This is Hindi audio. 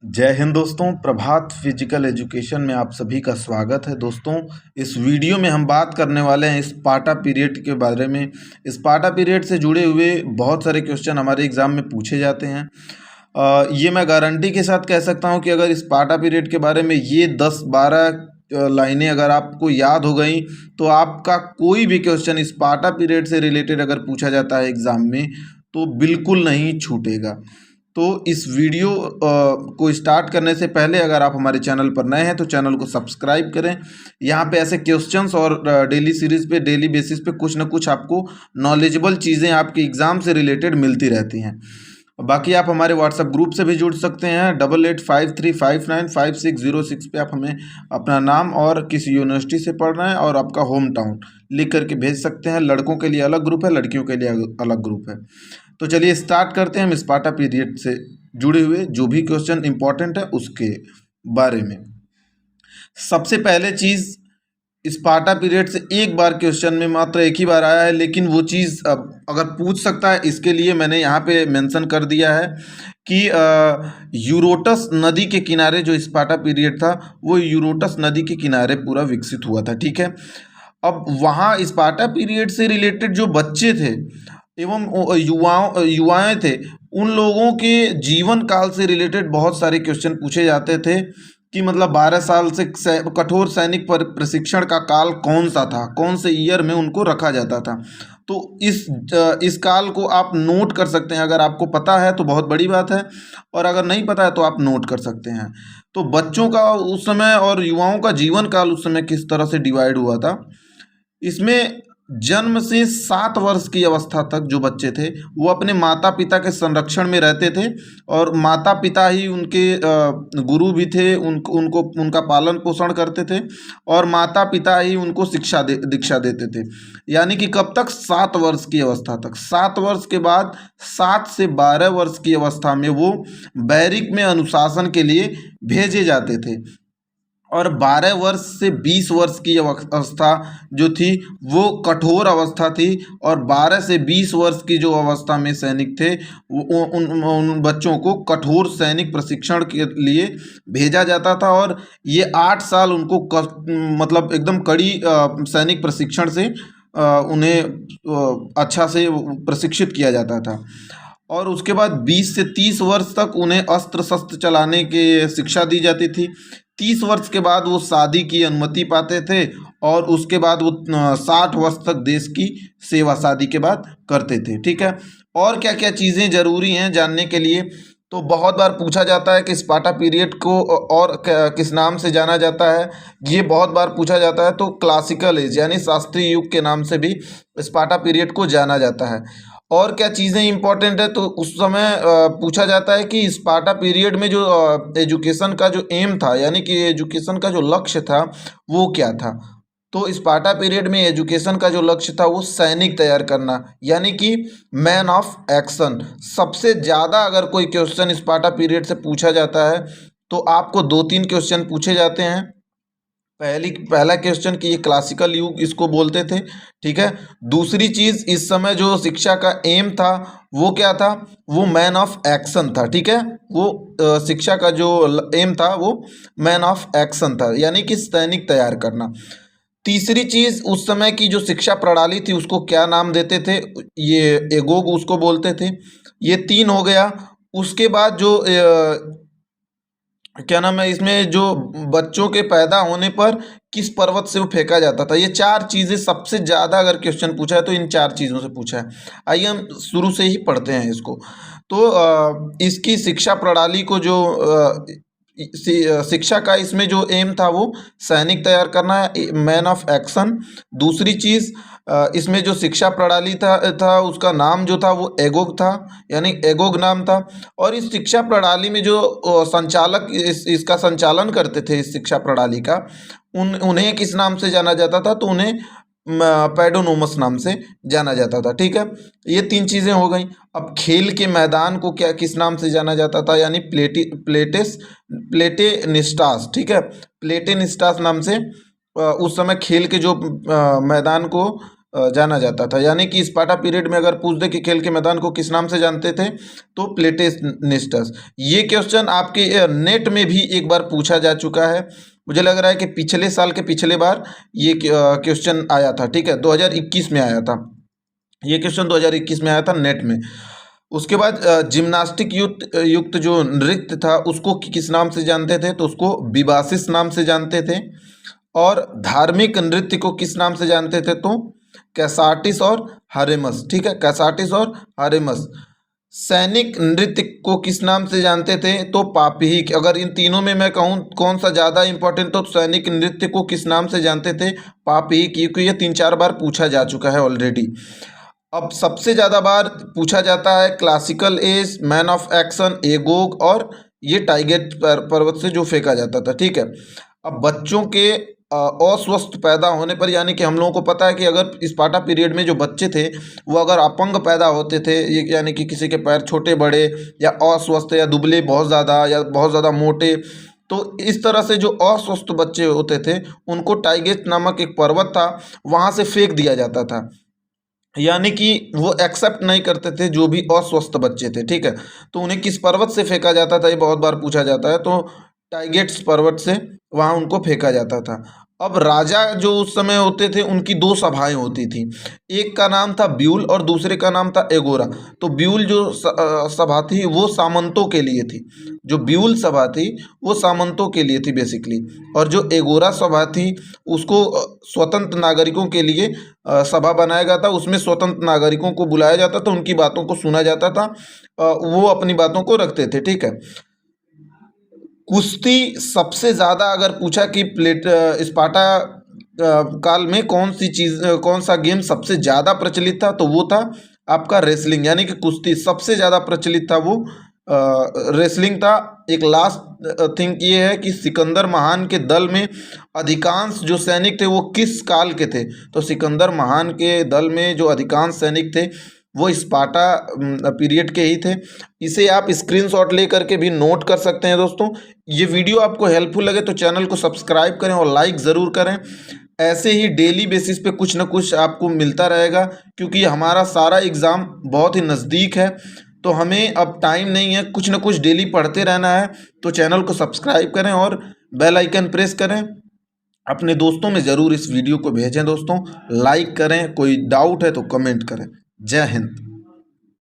जय हिंद दोस्तों। प्रभात फिजिकल एजुकेशन में आप सभी का स्वागत है। दोस्तों, इस वीडियो में हम बात करने वाले हैं स्पार्टा पीरियड के बारे में। स्पार्टा पीरियड से जुड़े हुए बहुत सारे क्वेश्चन हमारे एग्ज़ाम में पूछे जाते हैं। ये मैं गारंटी के साथ कह सकता हूं कि अगर स्पार्टा पीरियड के बारे में ये 10-12 लाइनें अगर आपको याद हो गई तो आपका कोई भी क्वेश्चन स्पार्टा पीरियड से रिलेटेड अगर पूछा जाता है एग्ज़ाम में तो बिल्कुल नहीं छूटेगा। तो इस वीडियो को स्टार्ट करने से पहले अगर आप हमारे चैनल पर नए हैं तो चैनल को सब्सक्राइब करें। यहाँ पे ऐसे क्वेश्चंस और डेली सीरीज़ पे डेली बेसिस पे कुछ ना कुछ आपको नॉलेजेबल चीज़ें आपके एग्ज़ाम से रिलेटेड मिलती रहती हैं। बाकी आप हमारे व्हाट्सएप ग्रुप से भी जुड़ सकते हैं। 8853595606 पे आप हमें अपना नाम और किस यूनिवर्सिटी से पढ़ रहे हैं और आपका होम टाउन लिख करके भेज सकते हैं। लड़कों के लिए अलग ग्रुप है, लड़कियों के लिए अलग ग्रुप है। तो चलिए स्टार्ट करते हैं हम स्पार्टा पीरियड से जुड़े हुए जो भी क्वेश्चन इंपॉर्टेंट है उसके बारे में। सबसे पहले चीज़, स्पार्टा पीरियड से एक बार क्वेश्चन में मात्र एक ही बार आया है, लेकिन वो चीज़ अगर पूछ सकता है इसके लिए मैंने यहाँ पे मेंशन कर दिया है कि यूरोटस नदी के किनारे जो स्पार्टा पीरियड था वो यूरोटस नदी के किनारे पूरा विकसित हुआ था। ठीक है। अब वहाँ स्पार्टा पीरियड से रिलेटेड जो बच्चे थे एवं युवाएं थे, उन लोगों के जीवन काल से रिलेटेड बहुत सारे क्वेश्चन पूछे जाते थे कि मतलब 12 साल से कठोर सैनिक प्रशिक्षण का काल कौन सा था, कौन से ईयर में उनको रखा जाता था। तो इस काल को आप नोट कर सकते हैं। अगर आपको पता है तो बहुत बड़ी बात है, और अगर नहीं पता है तो आप नोट कर सकते हैं। तो बच्चों का उस समय और युवाओं का जीवन काल उस समय किस तरह से डिवाइड हुआ था, इसमें जन्म से 7 वर्ष की अवस्था तक जो बच्चे थे वो अपने माता पिता के संरक्षण में रहते थे, और माता पिता ही उनके गुरु भी थे। उनको उनका पालन पोषण करते थे, और माता पिता ही उनको दीक्षा देते थे। यानी कि कब तक? 7 वर्ष की अवस्था तक। 7 वर्ष के बाद 7 से 12 वर्ष की अवस्था में वो बैरिक में अनुशासन के लिए भेजे जाते थे, और 12 वर्ष से 20 वर्ष की अवस्था जो थी वो कठोर अवस्था थी, और 12 से 20 वर्ष की जो अवस्था में सैनिक थे वो उन बच्चों को कठोर सैनिक प्रशिक्षण के लिए भेजा जाता था, और ये 8 साल उनको मतलब एकदम कड़ी सैनिक प्रशिक्षण से उन्हें अच्छा से प्रशिक्षित किया जाता था। और उसके बाद 20 से 30 वर्ष तक उन्हें अस्त्र शस्त्र चलाने की शिक्षा दी जाती थी। 30 वर्ष के बाद वो शादी की अनुमति पाते थे, और उसके बाद वो 60 वर्ष तक देश की सेवा शादी के बाद करते थे। ठीक है। और क्या क्या चीज़ें ज़रूरी हैं जानने के लिए, तो बहुत बार पूछा जाता है कि स्पार्टा पीरियड को और किस नाम से जाना जाता है। ये बहुत बार पूछा जाता है। तो क्लासिकल एज यानी शास्त्रीय युग के नाम से भी स्पार्टा पीरियड को जाना जाता है। और क्या चीज़ें इंपॉर्टेंट है, तो उस समय पूछा जाता है कि स्पार्टा पीरियड में जो एजुकेशन का जो एम था, यानी कि एजुकेशन का जो लक्ष्य था वो क्या था। तो स्पार्टा पीरियड में एजुकेशन का जो लक्ष्य था वो सैनिक तैयार करना, यानी कि मैन ऑफ एक्शन। सबसे ज़्यादा अगर कोई क्वेश्चन स्पार्टा पीरियड से पूछा जाता है तो आपको 2-3 क्वेश्चन पूछे जाते हैं। पहला क्वेश्चन कि ये क्लासिकल युग इसको बोलते थे। ठीक है। दूसरी चीज़, इस समय जो शिक्षा का एम था वो क्या था? वो मैन ऑफ एक्शन था। ठीक है। वो शिक्षा का जो एम था वो मैन ऑफ एक्शन था, यानी कि सैनिक तैयार करना। तीसरी चीज़, उस समय की जो शिक्षा प्रणाली थी उसको क्या नाम देते थे? ये एगोग उसको बोलते थे। ये 3 हो गया। उसके बाद जो क्या नाम है, इसमें जो बच्चों के पैदा होने पर किस पर्वत से वो फेंका जाता था। ये 4 चीज़ें सबसे ज़्यादा अगर क्वेश्चन पूछा है तो इन 4 चीज़ों से पूछा है। आइए हम शुरू से ही पढ़ते हैं इसको। तो इसकी शिक्षा प्रणाली को जो शिक्षा का इसमें जो एम था वो सैनिक तैयार करना है, मैन ऑफ एक्शन। दूसरी चीज़, इसमें जो शिक्षा प्रणाली था उसका नाम जो था वो एगोग था, यानी एगोग नाम था। और इस शिक्षा प्रणाली में जो संचालक इसका संचालन करते थे, इस शिक्षा प्रणाली का, उन्हें किस नाम से जाना जाता था? तो उन्हें पैडोनोमस नाम से जाना जाता था। ठीक है। ये 3 चीज़ें हो गई। अब खेल के मैदान को क्या किस नाम से जाना जाता था? यानी प्लेटेनिस्टास। ठीक है। प्लेटेनिस्टास नाम से उस समय खेल के जो मैदान को जाना जाता था। यानी कि स्पार्टा पीरियड में अगर पूछ दे कि खेल के मैदान को किस नाम से जानते थे तो प्लेटेनिस्टस। ये क्वेश्चन आपके नेट में भी एक बार पूछा जा चुका है। मुझे लग रहा है कि पिछले साल के पिछले बार ये क्वेश्चन आया था, ठीक है, 2021 में आया था। ये क्वेश्चन 2021 में आया था नेट में। उसके बाद जिम्नास्टिक युक्त जो नृत्य था उसको किस नाम से जानते थे, तो उसको विबासिस नाम से जानते थे। और धार्मिक नृत्य को किस नाम से जानते थे, तो कैसाटिस और हारेमस, ठीक है, कैसाटिस और हारेमस। सैनिक नृत्य को किस नाम से जानते थे, तो पापीहिक। अगर इन तीनों में मैं कहूँ कौन सा ज़्यादा इंपॉर्टेंट, तो सैनिक नृत्य को किस नाम से जानते थे, पापीहिक, क्योंकि ये 3-4 बार पूछा जा चुका है ऑलरेडी। अब सबसे ज़्यादा बार पूछा जाता है classical age, man of action, एगोग, और ये टाइगेट पर्वत से जो फेंका जाता था, ठीक है। अब बच्चों के अस्वस्थ पैदा होने पर, यानी कि हम लोगों को पता है कि अगर स्पार्टा पीरियड में जो बच्चे थे वो अगर अपंग पैदा होते थे, यानी कि किसी के पैर छोटे बड़े या अस्वस्थ या दुबले बहुत ज़्यादा या बहुत ज़्यादा मोटे, तो इस तरह से जो अस्वस्थ बच्चे होते थे उनको टाइगेट नामक एक पर्वत था वहाँ से फेंक दिया जाता था। यानी कि वो एक्सेप्ट नहीं करते थे जो भी अस्वस्थ बच्चे थे, ठीक है। तो उन्हें किस पर्वत से फेंका जाता था, ये बहुत बार पूछा जाता है, तो टाइगेट्स पर्वत से वहाँ उनको फेंका जाता था। अब राजा जो उस समय होते थे उनकी दो सभाएं होती थी, एक का नाम था ब्यूल और दूसरे का नाम था एगोरा। तो ब्यूल जो सभा थी वो सामंतों के लिए थी, जो ब्यूल सभा थी वो सामंतों के लिए थी बेसिकली, और जो एगोरा सभा थी उसको स्वतंत्र नागरिकों के लिए सभा बनाया गया था। उसमें स्वतंत्र नागरिकों को बुलाया जाता था, उनकी बातों को सुना जाता था, वो अपनी बातों को रखते थे, ठीक है। कुश्ती सबसे ज़्यादा अगर पूछा कि स्पार्टा काल में कौन सा गेम सबसे ज़्यादा प्रचलित था, तो वो था आपका रेसलिंग। यानी कि कुश्ती सबसे ज़्यादा प्रचलित था, वो रेसलिंग था। एक लास्ट थिंग ये है कि सिकंदर महान के दल में अधिकांश जो सैनिक थे वो किस काल के थे, तो सिकंदर महान के दल में जो अधिकांश सैनिक थे वो स्पार्टा पीरियड के ही थे। इसे आप स्क्रीनशॉट ले करके भी नोट कर सकते हैं दोस्तों। ये वीडियो आपको हेल्पफुल लगे तो चैनल को सब्सक्राइब करें और लाइक ज़रूर करें। ऐसे ही डेली बेसिस पे कुछ ना कुछ आपको मिलता रहेगा, क्योंकि हमारा सारा एग्ज़ाम बहुत ही नज़दीक है, तो हमें अब टाइम नहीं है, कुछ ना कुछ डेली पढ़ते रहना है। तो चैनल को सब्सक्राइब करें और बेल आइकन प्रेस करें। अपने दोस्तों में ज़रूर इस वीडियो को भेजें दोस्तों, लाइक करें, कोई डाउट है तो कमेंट करें। जय हिंद।